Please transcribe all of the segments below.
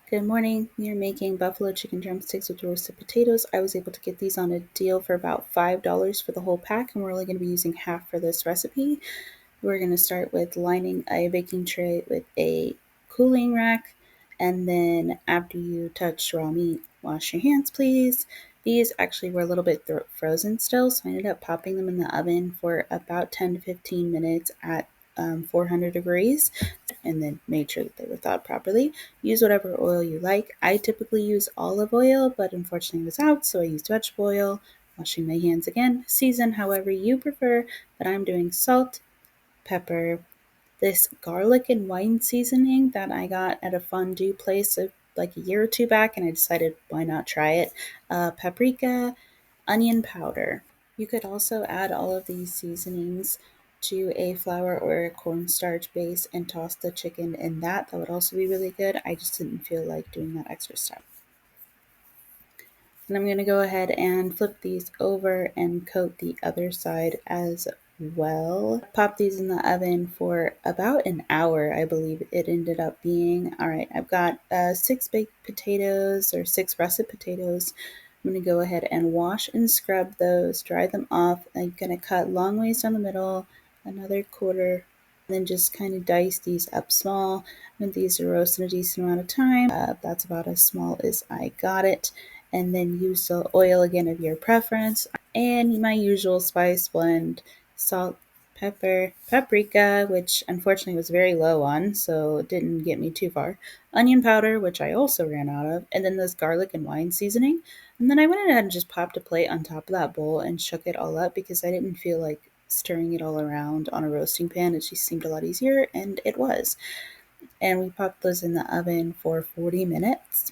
Good morning. We are making buffalo chicken drumsticks with roasted potatoes. I was able to get these on a deal for about $5 for the whole pack, and we're only going to be using half for this recipe. We're going to start with lining a baking tray with a cooling rack, and then after you touch raw meat, wash your hands, please. These actually were a little bit frozen still, so I ended up popping them in the oven for about 10 to 15 minutes at 400 degrees, and then made sure that they were thawed properly. Use whatever oil you like. I typically use olive oil, but unfortunately it was out, so I used vegetable oil. Washing my hands again. Season however you prefer, but I'm doing salt, pepper, this garlic and wine seasoning that I got at a fondue place like a year or two back, and I decided why not try it. Paprika, onion powder. You could also add all of these seasonings to a flour or a cornstarch base and toss the chicken in that. That would also be really good. I just didn't feel like doing that extra step. And I'm going to go ahead and flip these over and coat the other side as well. Pop these in the oven for about an hour, I believe it ended up being. All right, I've got 6 russet potatoes. I'm going to go ahead and wash and scrub those, dry them off. I'm going to cut long ways down the middle, another quarter, and then just kind of dice these up small. And these are roasting a decent amount of time. That's about as small as I got it. And then use the oil again of your preference. And my usual spice blend, salt, pepper, paprika, which unfortunately was very low on, so it didn't get me too far, onion powder, which I also ran out of, and then this garlic and wine seasoning. And then I went ahead and just popped a plate on top of that bowl and shook it all up because I didn't feel like stirring it all around on a roasting pan. It just seemed a lot easier, and it was. And we popped those in the oven for 40 minutes.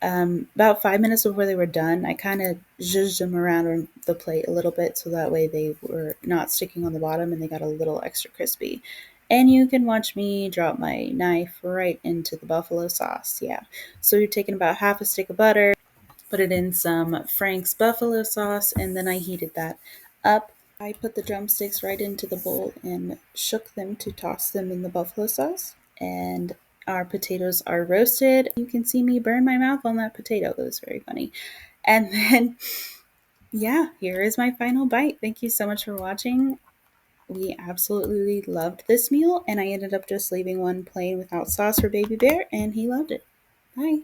About 5 minutes before they were done, I kind of zhuzhed them around on the plate a little bit so that way they were not sticking on the bottom and they got a little extra crispy. And you can watch me drop my knife right into the buffalo sauce. Yeah. So you're taking about half a stick of butter, put it in some Frank's buffalo sauce, and then I heated that up. I put the drumsticks right into the bowl and shook them to toss them in the buffalo sauce. And our potatoes are roasted. You can see me burn my mouth on that potato. That was very funny. And then, yeah, here is my final bite. Thank you so much for watching. We absolutely loved this meal, and I ended up just leaving one plain without sauce for Baby Bear, and he loved it. Bye.